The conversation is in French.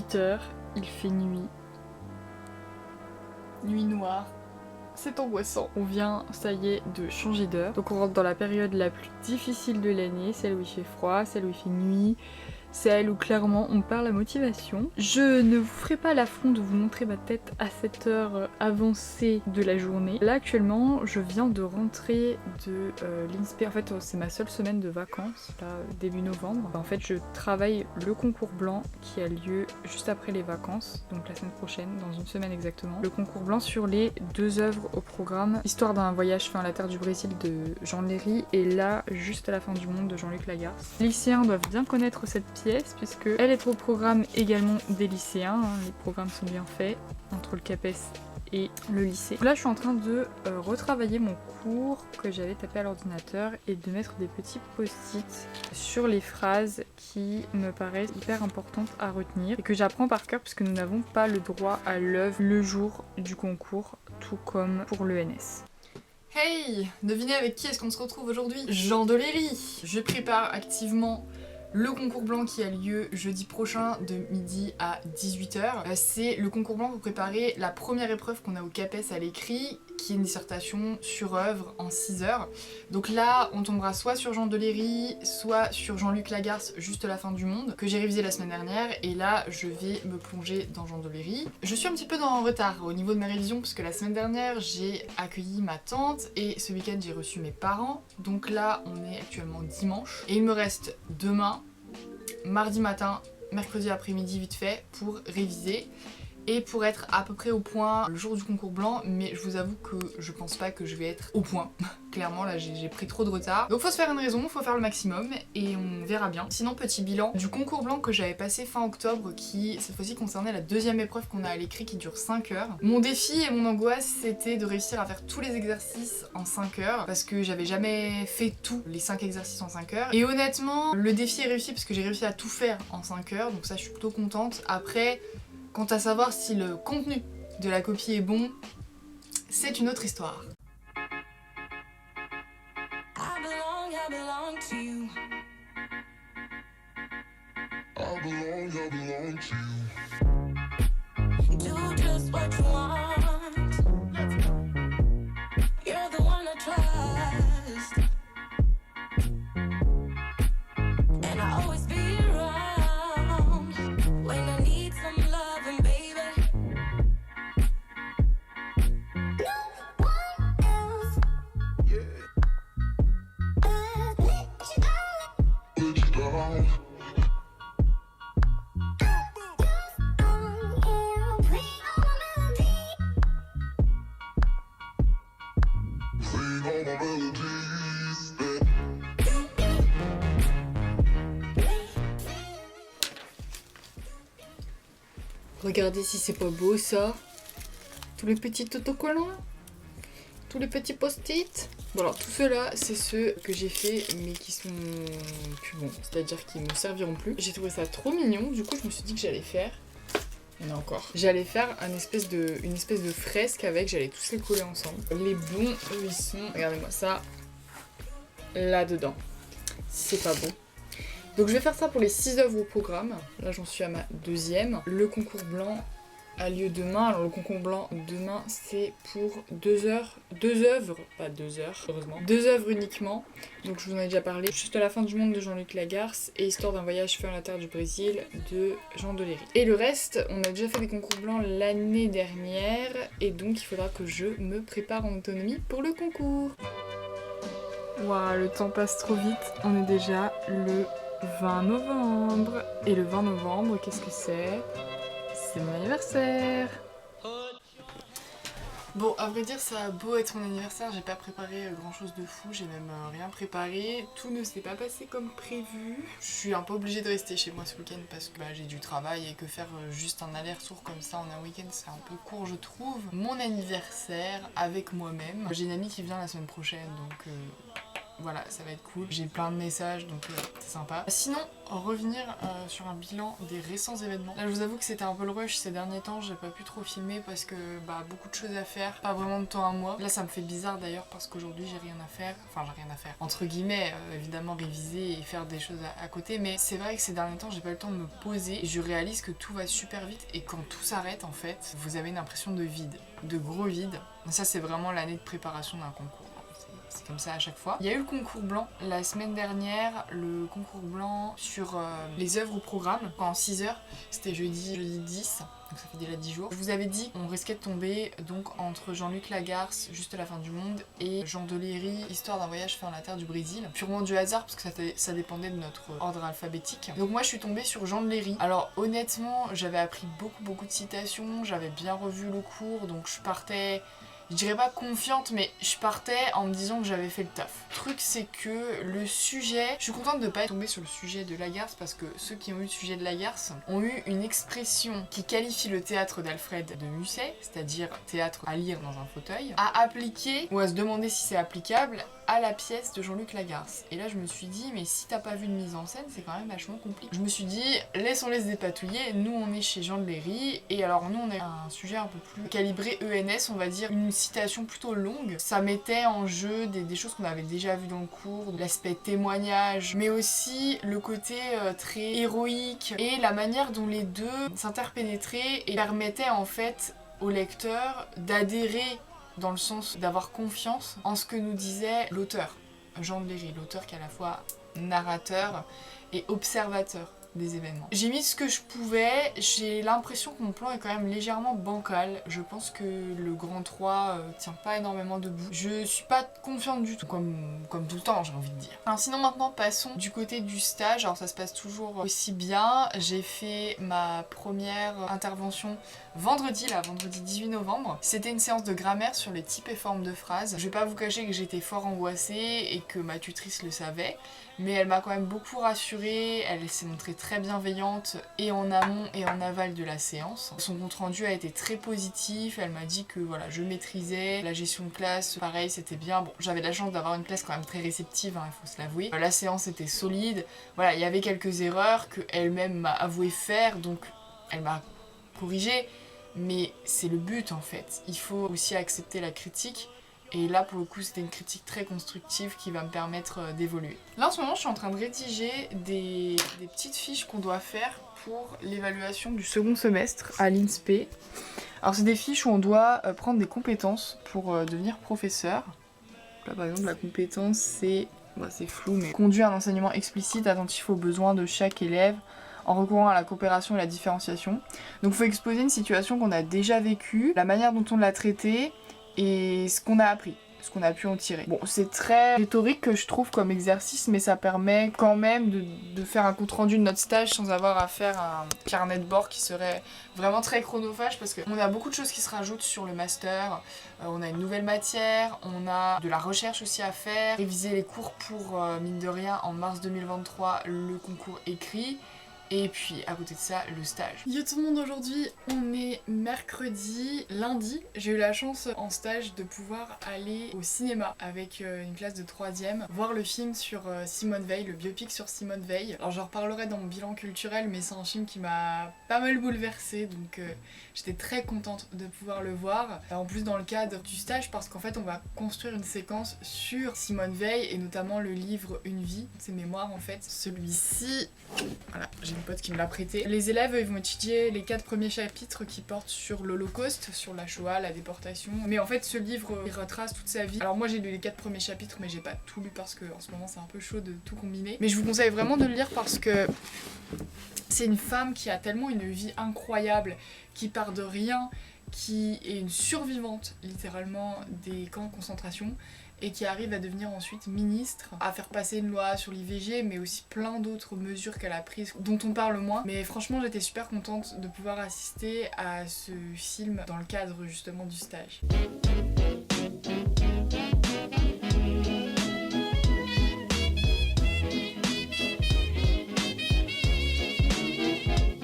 18h, il fait nuit. Nuit noire. C'est angoissant. On vient, ça y est, de changer d'heure. Donc on rentre dans la période la plus difficile de l'année, celle où il fait froid, celle où il fait nuit. C'est elle où clairement on perd la motivation. Je ne vous ferai pas l'affront de vous montrer ma tête à cette heure avancée de la journée. Là actuellement je viens de rentrer de l'INSPE. En fait c'est ma seule semaine de vacances, là début novembre. En fait je travaille le concours blanc qui a lieu juste après les vacances, donc la semaine prochaine, dans une semaine exactement. Le concours blanc sur les 2 œuvres au programme, Histoire d'un voyage fait en la terre du Brésil de Jean Léry et Là juste à la fin du monde de Jean-Luc Lagarce. Les lycéens doivent bien connaître cette pièce puisque elle est au programme également des lycéens, hein. Les programmes sont bien faits entre le CAPES et le lycée. Là je suis en train de retravailler mon cours que j'avais tapé à l'ordinateur et de mettre des petits post-it sur les phrases qui me paraissent hyper importantes à retenir et que j'apprends par cœur puisque nous n'avons pas le droit à l'œuvre le jour du concours, tout comme pour l'ENS. Hey, devinez avec qui est-ce qu'on se retrouve aujourd'hui? Jean de Léry. Je prépare activement le concours blanc qui a lieu jeudi prochain de midi à 18h. C'est le concours blanc pour préparer la première épreuve qu'on a au CAPES à l'écrit, qui est une dissertation sur œuvre en 6 heures. Donc là, on tombera soit sur Jean de Léry, soit sur Jean-Luc Lagarce, juste à la fin du monde, que j'ai révisé la semaine dernière, et là, je vais me plonger dans Jean de Léry. Je suis un petit peu en retard au niveau de ma révision, parce que la semaine dernière, j'ai accueilli ma tante, et ce week-end, j'ai reçu mes parents. Donc là, on est actuellement dimanche, et il me reste demain, mardi matin, mercredi après-midi vite fait pour réviser et pour être à peu près au point le jour du concours blanc, mais je vous avoue que je pense pas que je vais être au point. Clairement là j'ai pris trop de retard. Donc faut se faire une raison, faut faire le maximum et on verra bien. Sinon petit bilan du concours blanc que j'avais passé fin octobre qui cette fois-ci concernait la deuxième épreuve qu'on a à l'écrit qui dure 5 heures. Mon défi et mon angoisse c'était de réussir à faire tous les exercices en 5 heures parce que j'avais jamais fait tous les 5 exercices en 5 heures. Et honnêtement le défi est réussi parce que j'ai réussi à tout faire en 5 heures, donc ça je suis plutôt contente. Après, quant à savoir si le contenu de la copie est bon, c'est une autre histoire. Regardez si c'est pas beau ça. Tous les petits autocollants, tous les petits post-it. Bon alors tout cela c'est ceux que j'ai fait mais qui sont plus bons, c'est-à-dire qu'ils me serviront plus. J'ai trouvé ça trop mignon, du coup je me suis dit que j'allais faire, il y en a encore, j'allais faire une espèce de fresque avec, j'allais tous les coller ensemble. Les bons eux ils sont, regardez-moi ça, là-dedans, si c'est pas bon. Donc je vais faire ça pour les 6 œuvres au programme, là j'en suis à ma deuxième. Le concours blanc a lieu demain, alors le concours blanc demain c'est pour 2 œuvres, pas 2 heures heureusement, 2 œuvres uniquement, donc je vous en ai déjà parlé, Juste à la fin du monde de Jean-Luc Lagarce et Histoire d'un voyage fait en la terre du Brésil de Jean de Léry. Et le reste, on a déjà fait des concours blancs l'année dernière et donc il faudra que je me prépare en autonomie pour le concours. Waouh, le temps passe trop vite, on est déjà le 20 novembre. Et le 20 novembre, qu'est-ce que c'est? C'est mon anniversaire. Bon, à vrai dire, ça a beau être mon anniversaire, j'ai pas préparé grand chose de fou, j'ai même rien préparé. Tout ne s'est pas passé comme prévu. Je suis un peu obligée de rester chez moi ce week-end parce que j'ai du travail et que faire juste un aller-retour comme ça en un week-end, c'est un peu court, je trouve. Mon anniversaire avec moi-même. J'ai une amie qui vient la semaine prochaine, donc voilà, ça va être cool. J'ai plein de messages, donc c'est sympa. Sinon, revenir sur un bilan des récents événements. Là, je vous avoue que c'était un peu le rush ces derniers temps, j'ai pas pu trop filmer parce que beaucoup de choses à faire, pas vraiment de temps à moi. Là, ça me fait bizarre d'ailleurs parce qu'aujourd'hui j'ai rien à faire, enfin j'ai rien à faire, entre guillemets, évidemment réviser et faire des choses à côté, mais c'est vrai que ces derniers temps j'ai pas eu le temps de me poser et je réalise que tout va super vite et quand tout s'arrête en fait, vous avez une impression de vide, de gros vide. Ça c'est vraiment l'année de préparation d'un concours. C'est comme ça à chaque fois. Il y a eu le concours blanc la semaine dernière, le concours blanc sur les œuvres au programme, en 6 heures, c'était jeudi 10, donc ça fait déjà 10 jours. Je vous avais dit qu'on risquait de tomber donc entre Jean-Luc Lagarce, Juste la fin du monde, et Jean Deléry, Histoire d'un voyage fait en la terre du Brésil. Purement du hasard parce que ça dépendait de notre ordre alphabétique. Donc moi je suis tombée sur Jean Deléry. Alors honnêtement, j'avais appris beaucoup de citations, j'avais bien revu le cours, donc je partais... Je dirais pas confiante, mais je partais en me disant que j'avais fait le taf. Le truc, c'est que le sujet... Je suis contente de pas être tombée sur le sujet de Lagarce parce que ceux qui ont eu le sujet de Lagarce ont eu une expression qui qualifie le théâtre d'Alfred de Musset, c'est-à-dire théâtre à lire dans un fauteuil, à appliquer, ou à se demander si c'est applicable, à la pièce de Jean-Luc Lagarce. Et là, je me suis dit, mais si t'as pas vu de mise en scène, c'est quand même vachement compliqué. Je me suis dit, laissons-les se dépatouiller. Nous, on est chez Jean Deléry, et alors nous, on a un sujet un peu plus calibré ENS, on va dire, une citation plutôt longue. Ça mettait en jeu des choses qu'on avait déjà vues dans le cours, l'aspect témoignage, mais aussi le côté très héroïque, et la manière dont les deux s'interpénétraient et permettaient en fait au lecteur d'adhérer dans le sens d'avoir confiance en ce que nous disait l'auteur, Jean Deléry, l'auteur qui est à la fois narrateur et observateur des événements. J'ai mis ce que je pouvais, j'ai l'impression que mon plan est quand même légèrement bancal, je pense que le grand 3 tient pas énormément debout. Je suis pas confiante du tout, comme tout le temps j'ai envie de dire. Alors sinon maintenant passons du côté du stage, alors ça se passe toujours aussi bien, j'ai fait ma première intervention vendredi 18 novembre. C'était une séance de grammaire sur les types et formes de phrases. Je vais pas vous cacher que j'étais fort angoissée et que ma tutrice le savait, mais elle m'a quand même beaucoup rassurée, elle s'est montrée très bienveillante et en amont et en aval de la séance. Son compte rendu a été très positif, elle m'a dit que voilà, je maîtrisais, la gestion de classe, pareil, c'était bien. Bon, j'avais la chance d'avoir une classe quand même très réceptive, il faut se l'avouer. La séance était solide, voilà, il y avait quelques erreurs qu'elle-même m'a avoué faire, donc elle m'a corrigée, mais c'est le but en fait. Il faut aussi accepter la critique. Et là pour le coup c'était une critique très constructive qui va me permettre d'évoluer. Là en ce moment je suis en train de rédiger des petites fiches qu'on doit faire pour l'évaluation du second semestre à l'INSPE. Alors c'est des fiches où on doit prendre des compétences pour devenir professeur. Là par exemple la compétence c'est flou mais conduire un enseignement explicite, attentif aux besoins de chaque élève en recourant à la coopération et la différenciation. Donc il faut exposer une situation qu'on a déjà vécue, la manière dont on l'a traitée, et ce qu'on a appris, ce qu'on a pu en tirer. Bon, c'est très rhétorique que je trouve comme exercice, mais ça permet quand même de faire un compte-rendu de notre stage sans avoir à faire un carnet de bord qui serait vraiment très chronophage parce qu'on a beaucoup de choses qui se rajoutent sur le master, on a une nouvelle matière, on a de la recherche aussi à faire, réviser les cours pour, mine de rien, en mars 2023, le concours écrit. Et puis à côté de ça, le stage. Yo tout le monde, aujourd'hui on est mercredi, lundi. J'ai eu la chance en stage de pouvoir aller au cinéma avec une classe de 3e, voir le film sur Simone Veil, le biopic sur Simone Veil. Alors j'en reparlerai dans mon bilan culturel, mais c'est un film qui m'a pas mal bouleversée, donc j'étais très contente de pouvoir le voir. En plus dans le cadre du stage, parce qu'en fait on va construire une séquence sur Simone Veil et notamment le livre Une vie, ses mémoires en fait. Celui-ci, voilà, j'ai une pote qui me l'a prêté. Les élèves ils vont étudier les 4 premiers chapitres qui portent sur l'Holocauste, sur la Shoah, la déportation. Mais en fait ce livre il retrace toute sa vie. Alors moi j'ai lu les 4 premiers chapitres mais j'ai pas tout lu parce que en ce moment c'est un peu chaud de tout combiner. Mais je vous conseille vraiment de le lire parce que c'est une femme qui a tellement une vie incroyable, qui part de rien, qui est une survivante littéralement des camps de concentration et qui arrive à devenir ensuite ministre, à faire passer une loi sur l'IVG mais aussi plein d'autres mesures qu'elle a prises dont on parle moins. Mais franchement j'étais super contente de pouvoir assister à ce film dans le cadre justement du stage.